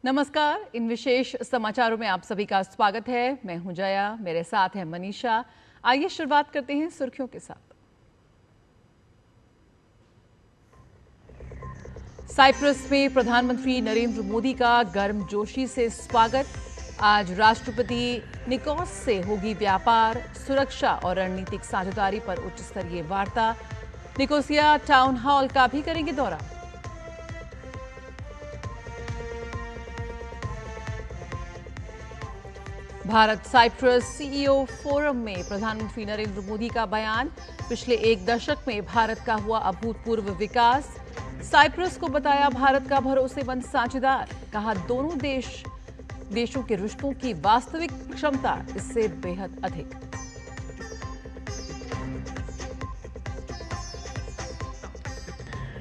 नमस्कार। इन विशेष समाचारों में आप सभी का स्वागत है। मैं हूं जया, मेरे साथ है मनीषा। आइए शुरुआत करते हैं सुर्खियों के साथ। साइप्रस में प्रधानमंत्री नरेंद्र मोदी का गर्मजोशी से स्वागत। आज राष्ट्रपति निकोस से होगी व्यापार, सुरक्षा और रणनीतिक साझेदारी पर उच्च स्तरीय वार्ता। निकोसिया टाउन हॉल का भी करेंगे दौरा। भारत साइप्रस सीईओ फोरम में प्रधानमंत्री नरेंद्र मोदी का बयान। पिछले एक दशक में भारत का हुआ अभूतपूर्व विकास। साइप्रस को बताया भारत का भरोसेमंद साझेदार। कहा दोनों देशों के रिश्तों की वास्तविक क्षमता इससे बेहद अधिक।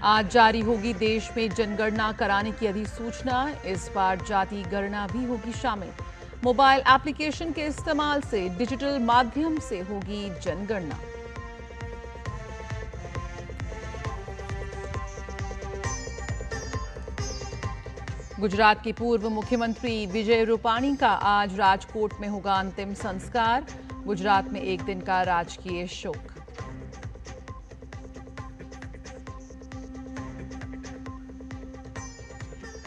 आज जारी होगी देश में जनगणना कराने की अधिसूचना। इस बार जाति गणना भी होगी शामिल। मोबाइल एप्लीकेशन के इस्तेमाल से डिजिटल माध्यम से होगी जनगणना। गुजरात के पूर्व मुख्यमंत्री विजय रूपाणी का आज राजकोट में होगा अंतिम संस्कार। गुजरात में एक दिन का राजकीय शोक।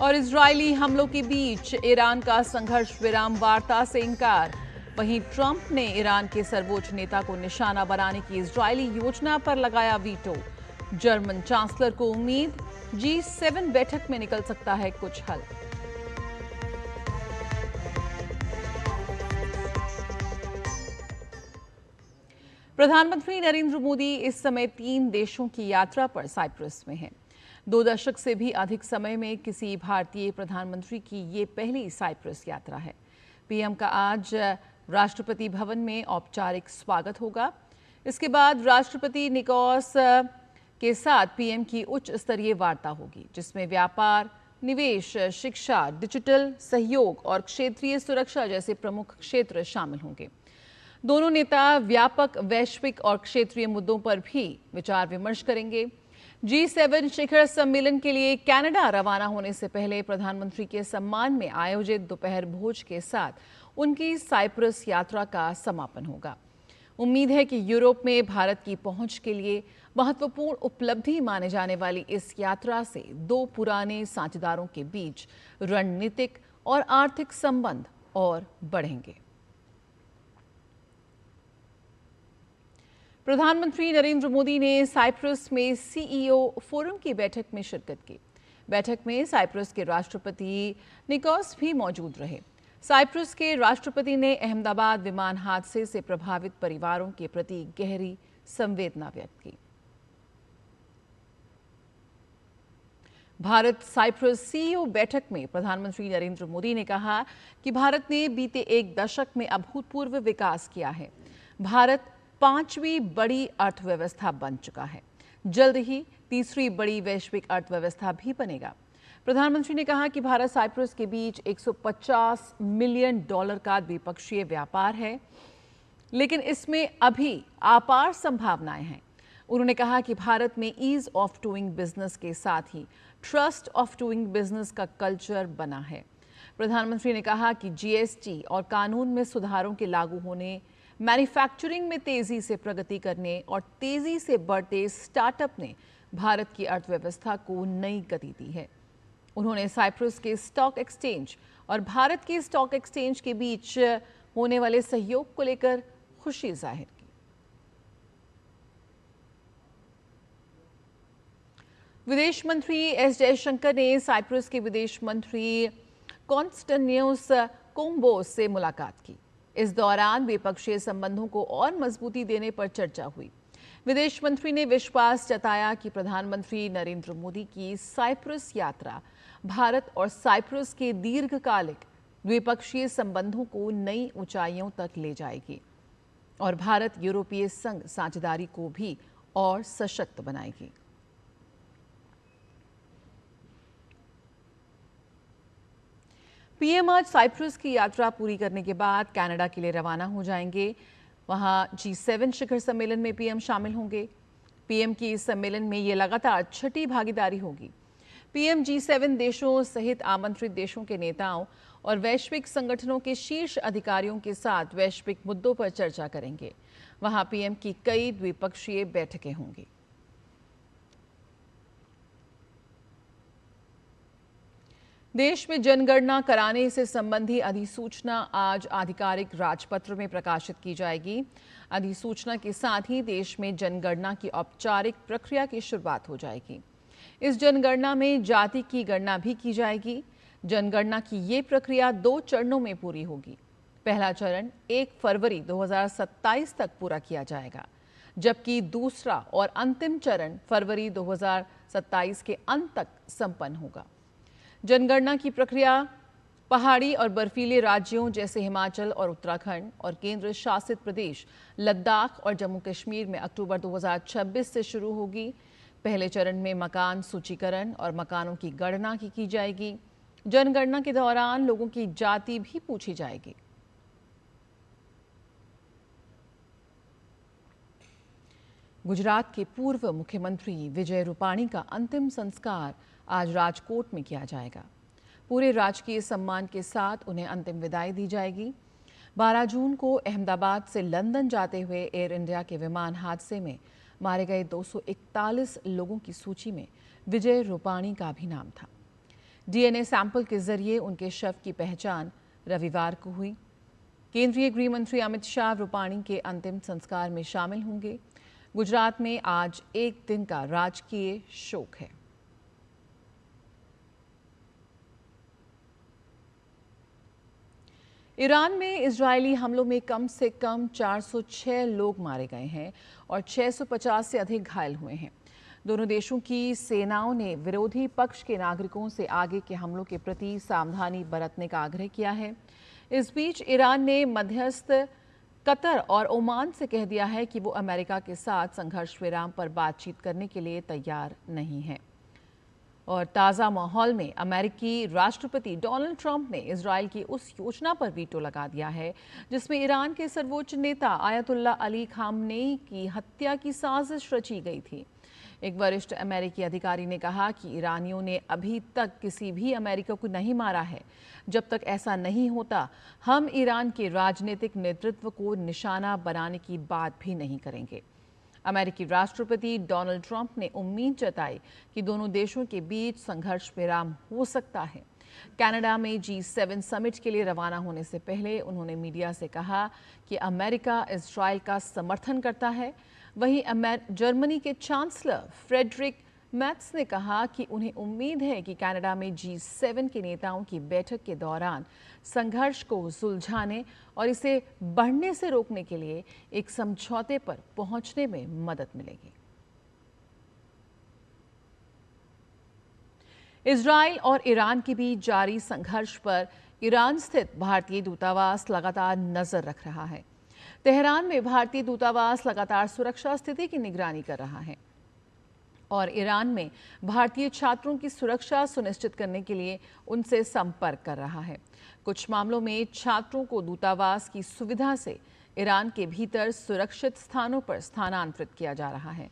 और इजरायली हमलों के बीच ईरान का संघर्ष विराम वार्ता से इंकार। वहीं ट्रंप ने ईरान के सर्वोच्च नेता को निशाना बनाने की इजरायली योजना पर लगाया वीटो। जर्मन चांसलर को उम्मीद G7 बैठक में निकल सकता है कुछ हल। प्रधानमंत्री नरेंद्र मोदी इस समय 3 देशों की यात्रा पर साइप्रस में हैं। 2 दशक से भी अधिक समय में किसी भारतीय प्रधानमंत्री की ये पहली साइप्रस यात्रा है। पीएम का आज राष्ट्रपति भवन में औपचारिक स्वागत होगा। इसके बाद राष्ट्रपति निकोस के साथ पीएम की उच्च स्तरीय वार्ता होगी, जिसमें व्यापार, निवेश, शिक्षा, डिजिटल सहयोग और क्षेत्रीय सुरक्षा जैसे प्रमुख क्षेत्र शामिल होंगे। दोनों नेता व्यापक वैश्विक और क्षेत्रीय मुद्दों पर भी विचार विमर्श करेंगे। G7 शिखर सम्मेलन के लिए कनाडा रवाना होने से पहले प्रधानमंत्री के सम्मान में आयोजित दोपहर भोज के साथ उनकी साइप्रस यात्रा का समापन होगा। उम्मीद है कि यूरोप में भारत की पहुंच के लिए महत्वपूर्ण उपलब्धि माने जाने वाली इस यात्रा से 2 पुराने साझेदारों के बीच रणनीतिक और आर्थिक संबंध और बढ़ेंगे। प्रधानमंत्री नरेंद्र मोदी ने साइप्रस में सीईओ फोरम की बैठक में शिरकत की। बैठक में साइप्रस के राष्ट्रपति निकोस भी मौजूद रहे। साइप्रस के राष्ट्रपति ने अहमदाबाद विमान हादसे से प्रभावित परिवारों के प्रति गहरी संवेदना व्यक्त की। भारत साइप्रस सीईओ बैठक में प्रधानमंत्री नरेंद्र मोदी ने कहा कि भारत ने बीते एक दशक में अभूतपूर्व विकास किया है। भारत 5वीं बड़ी अर्थव्यवस्था बन चुका है। जल्द ही 3री बड़ी वैश्विक अर्थव्यवस्था भी बनेगा। प्रधानमंत्री ने कहा कि भारत साइप्रस के बीच $150 मिलियन का द्विपक्षीय व्यापार है, लेकिन इसमें अभी अपार संभावनाएं हैं। उन्होंने कहा कि भारत में ईज ऑफ डूइंग बिजनेस के साथ ही ट्रस्ट ऑफ डूइंग बिजनेस का कल्चर बना है। प्रधानमंत्री ने कहा कि जीएसटी और कानून में सुधारों के लागू होने, मैन्युफैक्चरिंग में तेजी से प्रगति करने और तेजी से बढ़ते स्टार्टअप ने भारत की अर्थव्यवस्था को नई गति दी है। उन्होंने साइप्रस के स्टॉक एक्सचेंज और भारत के स्टॉक एक्सचेंज के बीच होने वाले सहयोग को लेकर खुशी जाहिर की। विदेश मंत्री एस जयशंकर ने साइप्रस के विदेश मंत्री कॉन्स्टेंटिनोस कोम्बोस से मुलाकात की। इस दौरान द्विपक्षीय संबंधों को और मजबूती देने पर चर्चा हुई। विदेश मंत्री ने विश्वास जताया कि प्रधानमंत्री नरेंद्र मोदी की साइप्रस यात्रा भारत और साइप्रस के दीर्घकालिक द्विपक्षीय संबंधों को नई ऊंचाइयों तक ले जाएगी और भारत यूरोपीय संघ साझेदारी को भी और सशक्त बनाएगी। पीएम आज साइप्रस की यात्रा पूरी करने के बाद कनाडा के लिए रवाना हो जाएंगे। वहां G7 शिखर सम्मेलन में पीएम शामिल होंगे। पीएम की इस सम्मेलन में ये लगातार 6ठी भागीदारी होगी। पीएम G7 देशों सहित आमंत्रित देशों के नेताओं और वैश्विक संगठनों के शीर्ष अधिकारियों के साथ वैश्विक मुद्दों पर चर्चा करेंगे। वहां पीएम की कई द्विपक्षीय बैठकें होंगी। देश में जनगणना कराने से संबंधी अधिसूचना आज आधिकारिक राजपत्र में प्रकाशित की जाएगी। अधिसूचना के साथ ही देश में जनगणना की औपचारिक प्रक्रिया की शुरुआत हो जाएगी। इस जनगणना में जाति की गणना भी की जाएगी। जनगणना की ये प्रक्रिया 2 चरणों में पूरी होगी। पहला चरण 1 फरवरी 2027 तक पूरा किया जाएगा, जबकि दूसरा और अंतिम चरण फरवरी 2027 के अंत तक संपन्न होगा। जनगणना की प्रक्रिया पहाड़ी और बर्फीले राज्यों जैसे हिमाचल और उत्तराखंड और केंद्र शासित प्रदेश लद्दाख और जम्मू कश्मीर में अक्टूबर 2026 से शुरू होगी। पहले चरण में मकान सूचीकरण और मकानों की गणना की जाएगी। जनगणना के दौरान लोगों की जाति भी पूछी जाएगी। गुजरात के पूर्व मुख्यमंत्री विजय रूपाणी का अंतिम संस्कार आज राजकोट में किया जाएगा। पूरे राजकीय सम्मान के साथ उन्हें अंतिम विदाई दी जाएगी। 12 जून को अहमदाबाद से लंदन जाते हुए एयर इंडिया के विमान हादसे में मारे गए 241 लोगों की सूची में विजय रूपाणी का भी नाम था। डीएनए सैंपल के जरिए उनके शव की पहचान रविवार को हुई। केंद्रीय गृह मंत्री अमित शाह रूपाणी के अंतिम संस्कार में शामिल होंगे। गुजरात में आज एक दिन का राजकीय शोक है। ईरान में इजरायली हमलों में कम से कम 406 लोग मारे गए हैं और 650 से अधिक घायल हुए हैं। दोनों देशों की सेनाओं ने विरोधी पक्ष के नागरिकों से आगे के हमलों के प्रति सावधानी बरतने का आग्रह किया है। इस बीच ईरान ने मध्यस्थ कतर और ओमान से कह दिया है कि वो अमेरिका के साथ संघर्ष विराम पर बातचीत करने के लिए तैयार नहीं है। और ताज़ा माहौल में अमेरिकी राष्ट्रपति डोनाल्ड ट्रंप ने इजरायल की उस योजना पर वीटो लगा दिया है जिसमें ईरान के सर्वोच्च नेता आयतुल्ला अली खामनेई की हत्या की साजिश रची गई थी। एक वरिष्ठ अमेरिकी अधिकारी ने कहा कि ईरानियों ने अभी तक किसी भी अमेरिका को नहीं मारा है। जब तक ऐसा नहीं होता, हम ईरान के राजनीतिक नेतृत्व को निशाना बनाने की बात भी नहीं करेंगे। अमेरिकी राष्ट्रपति डोनाल्ड ट्रंप ने उम्मीद जताई कि दोनों देशों के बीच संघर्ष विराम हो सकता है। कनाडा में G7 समिट के लिए रवाना होने से पहले उन्होंने मीडिया से कहा कि अमेरिका इजरायल का समर्थन करता है। वहीं जर्मनी के चांसलर फ्रेडरिक मैट्स ने कहा कि उन्हें उम्मीद है कि कनाडा में G7 के नेताओं की बैठक के दौरान संघर्ष को सुलझाने और इसे बढ़ने से रोकने के लिए एक समझौते पर पहुंचने में मदद मिलेगी। इजरायल और ईरान के बीच जारी संघर्ष पर ईरान स्थित भारतीय दूतावास लगातार नजर रख रहा है। तेहरान में भारतीय दूतावास लगातार सुरक्षा स्थिति की निगरानी कर रहा है और ईरान में भारतीय छात्रों की सुरक्षा सुनिश्चित करने के लिए उनसे संपर्क कर रहा है। कुछ मामलों में छात्रों को दूतावास की सुविधा से ईरान के भीतर सुरक्षित स्थानों पर स्थानांतरित किया जा रहा है।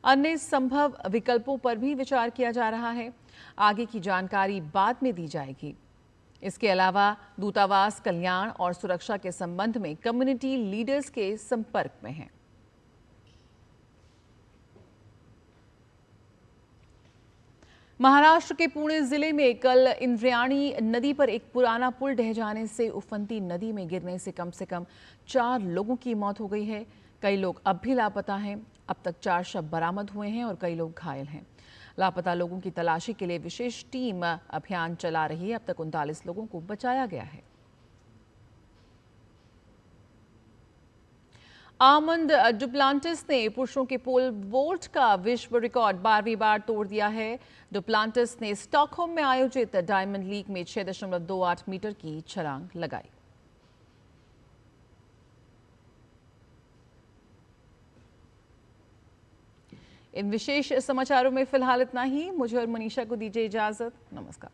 अन्य संभव विकल्पों पर भी विचार किया जा रहा है। आगे की जानकारी बाद में दी जाएगी। इसके अलावा दूतावास कल्याण और सुरक्षा के संबंध में कम्युनिटी लीडर्स के संपर्क में है। महाराष्ट्र के पुणे जिले में कल इंद्रायणी नदी पर एक पुराना पुल ढह जाने से उफनती नदी में गिरने से कम 4 लोगों की मौत हो गई है। कई लोग अब भी लापता हैं। अब तक 4 शव बरामद हुए हैं और कई लोग घायल हैं। लापता लोगों की तलाशी के लिए विशेष टीम अभियान चला रही है। अब तक 39 लोगों को बचाया गया है। आर्मंड डुप्लांटिस ने पुरुषों के पोल वोल्ट का विश्व रिकॉर्ड 12वीं बार तोड़ दिया है। डुप्लांटिस ने स्टॉकहोम में आयोजित डायमंड लीग में 6.28 मीटर की छलांग लगाई। इन विशेष समाचारों में फिलहाल इतना ही। मुझे और मनीषा को दीजिए इजाजत। नमस्कार।